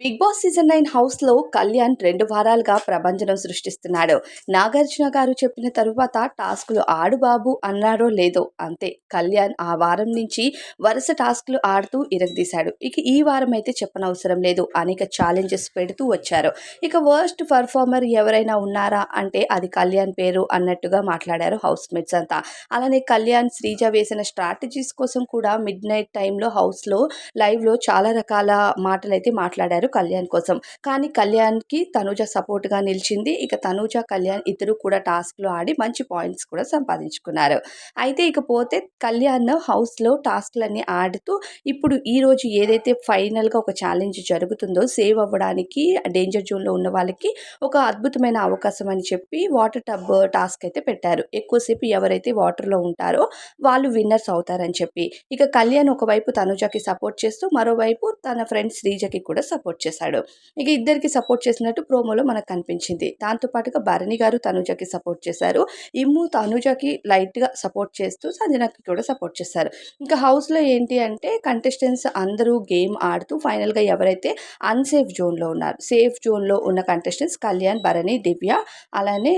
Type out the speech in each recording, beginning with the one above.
Big boss season 9 హౌస్‌లో కళ్యాణ్ 2 వారాలుగా ప్రభంజనం సృష్టిస్తున్నాడు. నాగార్జున గారు చెప్పిన తరువాత టాస్క్‌లు ఆడు బాబు అన్నారో లేదో అంతే. కళ్యాణ్ ఆ వారం నుంచి వరుస టాస్క్‌లు ఆడుతూ ఇరగదీశాడు. ఇక ఈ వారం అయితే చెప్పనవసరం లేదు. అనేక ఛాలెంజెస్ పెడుతూ వచ్చారు. ఇక వర్స్ట్ పెర్ఫార్మర్ ఎవరైనా ఉన్నారా అంటే అది కళ్యాణ్ పేరు అన్నట్టుగా మాట్లాడారు హౌస్‌మేట్స్ అంతా. అలానే కళ్యాణ్, శ్రీజ వేసిన స్ట్రాటజీస్ కోసం కూడా మిడ్‌నైట్ టైమ్‌లో హౌస్‌లో లైవ్‌లో చాలా రకాల మాటలైతే మాట్లాడారు కళ్యాణ్ కోసం. కానీ కళ్యాణ్‌కి తనూజ సపోర్ట్‌గా నిలిచింది. ఇక తనూజ, కళ్యాణ్ ఇద్దరు కూడా టాస్క్‌లు ఆడి మంచి పాయింట్స్ కూడా సంపాదించుకున్నారు. అయితే ఇకపోతే కళ్యాణ్ హౌస్‌లో టాస్క్‌లన్నీ ఆడుతూ ఇప్పుడు ఈరోజు ఏదైతే ఫైనల్‌గా ఒక ఛాలెంజ్ జరుగుతుందో సేవ్ అవ్వడానికి డేంజర్ జోన్‌లో ఉన్న వాళ్ళకి ఒక అద్భుతమైన అవకాశం అని చెప్పి వాటర్ టబ్ టాస్క్ అయితే పెట్టారు. ఎక్కువసేపు ఎవరైతే వాటర్‌లో ఉంటారో వాళ్ళు విన్నర్స్ అవుతారని చెప్పి. ఇక కళ్యాణ్ ఒకవైపు తనుజకి సపోర్ట్ చేస్తూ, మరోవైపు తన ఫ్రెండ్ శ్రీజకి కూడా సపోర్ట్ చేశాడు. ఇక ఇద్దరికి సపోర్ట్ చేసినట్టు ప్రోమోలో మనకు కనిపించింది. దాంతో పాటుగా భరణి గారు తనుజకి సపోర్ట్ చేశారు. ఇమ్ము తనుజకి లైట్‌గా సపోర్ట్ చేస్తూ సంజనకి కూడా సపోర్ట్ చేశారు. ఇంకా హౌస్‌లో ఏంటి అంటే కంటెస్టెంట్స్ అందరూ గేమ్ ఆడుతూ ఫైనల్‌గా ఎవరైతే అన్‌సేఫ్ జోన్‌లో ఉన్నారు. సేఫ్ జోన్‌లో ఉన్న కంటెస్టెంట్స్ కళ్యాణ్, భరణి, దివ్య అలానే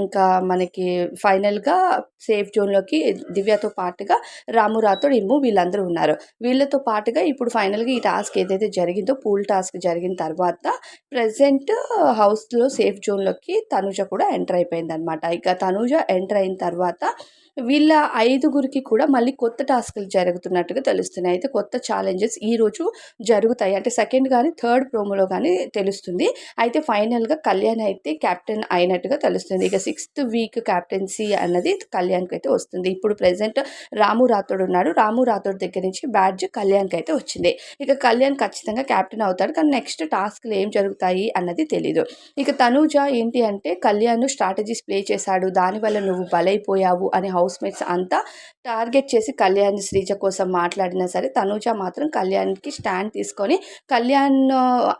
ఇంకా మనకి ఫైనల్‌గా సేఫ్ జోన్‌లోకి దివ్యతో పాటుగా రాము రాథోడ్, ఇమ్ము వీళ్ళందరూ ఉన్నారు. వీళ్ళతో పాటుగా ఇప్పుడు ఫైనల్‌గా ఈ టాస్క్ ఏదైతే జరిగిందో పూల్ టాస్క్ జరిగిన తర్వాత ప్రెజెంట్ హౌస్‌లో సేఫ్ జోన్‌లోకి తనూజ కూడా ఎంటర్ అయిపోయిందనమాట. ఇక తనూజ ఎంటర్ అయిన తర్వాత వీళ్ళ ఐదుగురికి కూడా మళ్ళీ కొత్త టాస్క్‌లు జరుగుతున్నట్టుగా తెలుస్తున్నాయి. అయితే కొత్త ఛాలెంజెస్ ఈరోజు జరుగుతాయి. అంటే సెకండ్ గాని, థర్డ్ ప్రోమోలో గాని తెలుస్తుంది. అయితే ఫైనల్‌గా కళ్యాణ్ అయితే కెప్టెన్ అయినట్టుగా తెలుస్తుంది. ఇక సిక్స్త్ వీక్ కెప్టెన్సీ అన్నది కళ్యాణ్‌కైతే వస్తుంది. ఇప్పుడు ప్రెజెంట్ రాము రాథోడ్ ఉన్నాడు. రాము రాథోడ్ దగ్గర నుంచి బ్యాడ్జ్ కళ్యాణ్‌కైతే వచ్చింది. ఇక కళ్యాణ్ ఖచ్చితంగా కెప్టెన్ అవుతాడు. కానీ నెక్స్ట్ టాస్క్‌లు ఏం జరుగుతాయి అన్నది తెలీదు. ఇక తనూజ ఏంటి అంటే కళ్యాణ్ స్ట్రాటజీస్ ప్లే చేశాడు. దానివల్ల నువ్వు బలైపోయావు అని హౌస్‌మేట్స్ అంతా టార్గెట్ చేసి కళ్యాణ్, శ్రీజ కోసం మాట్లాడినా సరే తనూజ మాత్రం కళ్యాణ్‌కి స్టాండ్ తీసుకొని కళ్యాణ్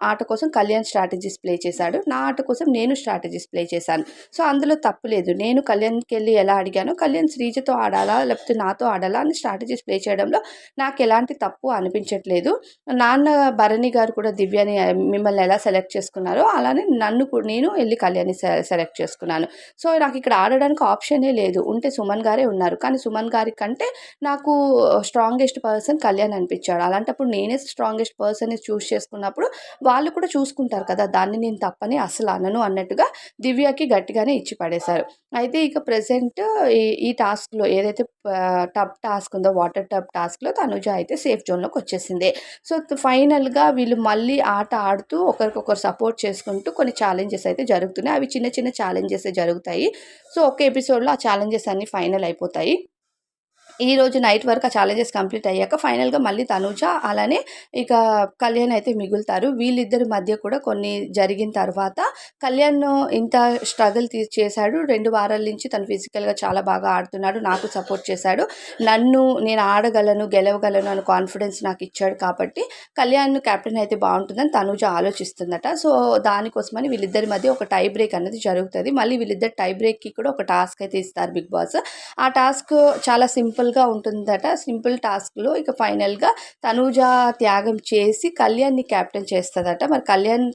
ఆట కోసం కళ్యాణ్ స్ట్రాటజీస్ ప్లే చేశాడు. నా ఆట కోసం నేను స్ట్రాటజీస్ ప్లే చేశాను. సో, అందులో తప్పు లేదు. నేను కళ్యాణ్‌కెళ్ళి ఎలా అడిగానో కళ్యాణ్ శ్రీజతో ఆడాలా? లేకపోతే నాతో ఆడాలా? అని స్ట్రాటజీస్ ప్లే చేయడంలో నాకెలాంటి తప్పు అనిపించట్లేదు. నాన్న భరణి గారు కూడా దివ్యని మిమ్మల్ని ఎలా సెలెక్ట్ చేసుకున్నారో అలానే నన్ను నేను ఎళ్లి కళ్యాణ్‌ని సెలెక్ట్ చేసుకున్నాను. సో, నాకిక్కడ ఆడడానికి ఆప్షనే లేదు. ఉంటే సుమన్ గారే ఉన్నారు. కానీ సుమన్ గారి కంటే నాకు స్ట్రాంగెస్ట్ పర్సన్ కళ్యాణ్ అనిపించాడు. అలాంటప్పుడు నేనే స్ట్రాంగెస్ట్ పర్సన్‌ని చూజ్ చేసుకున్నప్పుడు వాళ్ళు కూడా చూసుకుంటారు కదా! దాన్ని నేను తప్పని అస్సలు అనను అన్నట్టుగా దివ్యకి గట్టిగానే ఇచ్చి పడేశారు. అయితే ఇక ప్రెజెంట్ ఈ ఈ టాస్క్‌లో ఏదైతే టబ్ టాస్క్ ఉందో వాటర్ టబ్ టాస్క్‌లో తనుజ అయితే సేఫ్ జోన్‌లోకొచ్చేసింది. సో, ఫైనల్‌గా వీళ్ళు మళ్ళీ ఆట ఆడుతూ ఒకరికొకరు సపోర్ట్ చేసుకుంటూ కొన్ని ఛాలెంజెస్ అయితే జరుగుతున్నాయి. అవి చిన్న చిన్న ఛాలెంజెసే జరుగుతాయి. సో, ఒక ఎపిసోడ్‌లో ఆ ఛాలెంజెస్ అన్నీ ఫైనల్ అయిపోతాయి. ఈరోజు నైట్ వరకు ఆ ఛాలెంజెస్ కంప్లీట్ అయ్యాక ఫైనల్‌గా మళ్ళీ తనూజ అలానే ఇక కళ్యాణ్ అయితే మిగులుతారు. వీళ్ళిద్దరి మధ్య కూడా కొన్ని జరిగిన తర్వాత కళ్యాణ్ ఇంత స్ట్రగుల్ చేశాడు. 2 వారాల నుంచి తను ఫిజికల్‌గా చాలా బాగా ఆడుతున్నాడు. నాకు సపోర్ట్ చేశాడు. నేను ఆడగలను, గెలవగలను అని కాన్ఫిడెన్స్ నాకిచ్చాడు కాబట్టి కళ్యాణ్ కెప్టెన్ అయితే బావుంటుందని తనూజ ఆలోచిస్తుందట. సో, దానికోసమని వీళ్ళిద్దరి మధ్య ఒక టై బ్రేక్ అనేది జరుగుతది. మళ్ళీ వీళ్ళిద్దరు టై బ్రేక్‌కి కూడా ఒక టాస్క్ అయితే ఇస్తారు బిగ్ బాస్. ఆ టాస్క్ చాలా సింపుల్‌గా ఉంటుందట. సింపుల్ టాస్క్‌లో ఇక ఫైనల్‌గా తనూజ త్యాగం చేసి కళ్యాణ్‌ని కెప్టెన్ చేస్తదట. మరి కళ్యాణ్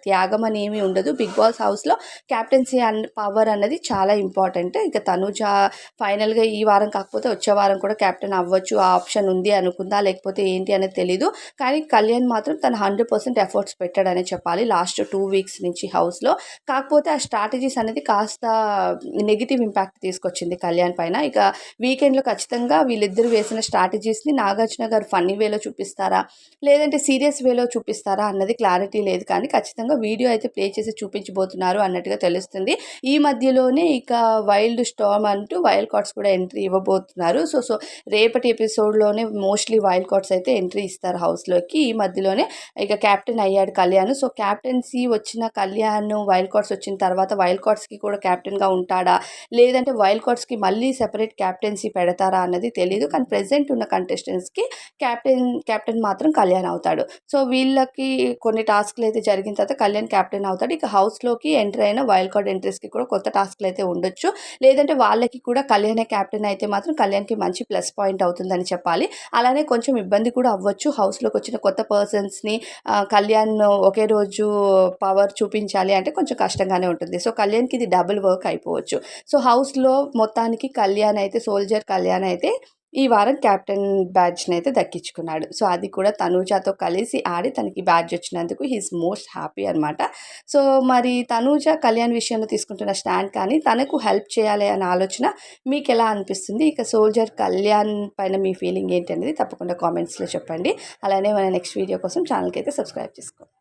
త్యాగం అని ఏమి ఉండదు. బిగ్ బాస్ హౌస్‌లో కెప్టెన్సీ పవర్ అన్నది చాలా ఇంపార్టెంట్. ఇక తనూజ ఫైనల్‌గా ఈ వారం కాకపోతే వచ్చే వారం కూడా కెప్టెన్ అవ్వచ్చు. ఆ ఆప్షన్ ఉంది అనుకుందా? లేకపోతే ఏంటి అనేది తెలీదు. కానీ కళ్యాణ్ మాత్రం తను 100% ఎఫర్ట్స్ పెట్టాడనే చెప్పాలి. లాస్ట్ 2 వీక్స్ నుంచి హౌస్‌లో. కాకపోతే ఆ స్ట్రాటజీస్ అనేది కాస్త నెగెటివ్ ఇంపాక్ట్ తీసుకొచ్చింది కళ్యాణ్ పైన. ఇక వీకెండ్‌లో ఖచ్చితంగా వీళ్ళిద్దరూ వేసిన స్ట్రాటజీస్‌ని నాగార్జున గారు ఫన్నీ వేలో చూపిస్తారా? లేదంటే సీరియస్ వేలో చూపిస్తారా? అన్నది క్లారిటీ లేదు కానీ ఖచ్చితంగా వీడియో అయితే ప్లే చేసి చూపించబోతున్నారు అన్నట్టుగా తెలుస్తుంది. ఈ మధ్యలోనే ఇక వైల్డ్ స్టార్మ్ అంటూ వైల్డ్ కార్డ్స్ కూడా ఎంట్రీ ఇవ్వబోతున్నారు. సో, రేపటి ఎపిసోడ్‌లోనే మోస్ట్‌లీ వైల్డ్ కార్డ్స్ అయితే ఎంట్రీ ఇస్తారు హౌస్‌లోకి. ఈ మధ్యలోనే ఇక కెప్టెన్ అయ్యాడు కళ్యాణ్. సో, కెప్టెన్సీ వచ్చిన కళ్యాణ్ వైల్డ్ కార్డ్స్ వచ్చిన తర్వాత వైల్డ్ కార్డ్స్‌కి కూడా కెప్టెన్‌గా ఉంటాడా? లేదంటే వైల్డ్ కార్డ్స్‌కి మళ్ళీ సెపరేట్ క్యాప్టెన్సీ పెడతారా అన్నది అనేది తెలీదు. కానీ ప్రెజెంట్ ఉన్న కంటెస్టెంట్స్‌కి కెప్టెన్ మాత్రం కళ్యాణ్ అవుతాడు. సో, వీళ్ళకి కొన్ని టాస్క్‌లయితే జరిగిన తర్వాత కళ్యాణ్ కెప్టెన్ అవుతాడు. ఇక హౌస్‌లోకి ఎంటర్ అయిన వైల్డ్ కార్డ్ ఎంట్రీస్‌కి కూడా కొత్త టాస్క్‌లయితే ఉండొచ్చు. లేదంటే వాళ్ళకి కూడా కళ్యాణే కెప్టెన్ అయితే మాత్రం కళ్యాణ్‌కి మంచి ప్లస్ పాయింట్ అవుతుందని చెప్పాలి. అలానే కొంచెం ఇబ్బంది కూడా అవ్వచ్చు. హౌస్‌లోకి వచ్చిన కొత్త పర్సన్స్‌ని కళ్యాణ్ ఒకే రోజు పవర్ చూపించాలి అంటే కొంచెం కష్టంగానే ఉంటుంది. సో, కళ్యాణ్‌కి ఇది డబుల్ వర్క్ అయిపోవచ్చు. సో, హౌస్‌లో మొత్తానికి కళ్యాణ్ అయితే సోల్జర్ కళ్యాణ్ అయితే ఈ వారం కెప్టెన్ బ్యాడ్జ్‌నైతే దక్కించుకున్నాడు. సో, అది కూడా తనూజతో కలిసి ఆడి తనకి బ్యాడ్జ్ వచ్చినందుకు హి ఈస్ మోస్ట్ హ్యాపీ అనమాట. సో, మరి తనూజ కళ్యాణ్ విషయంలో తీసుకుంటున్న స్టాండ్ కానీ తనకు హెల్ప్ చేయాలి అనే ఆలోచన మీకెలా అనిపిస్తుంది? ఇక సోల్జర్ కళ్యాణ్ పైన మీ ఫీలింగ్ ఏంటి అనేది తప్పకుండా కామెంట్స్‌లో చెప్పండి. అలానే మన నెక్స్ట్ వీడియో కోసం ఛానల్‌కి అయితే సబ్స్క్రైబ్ చేసుకోండి.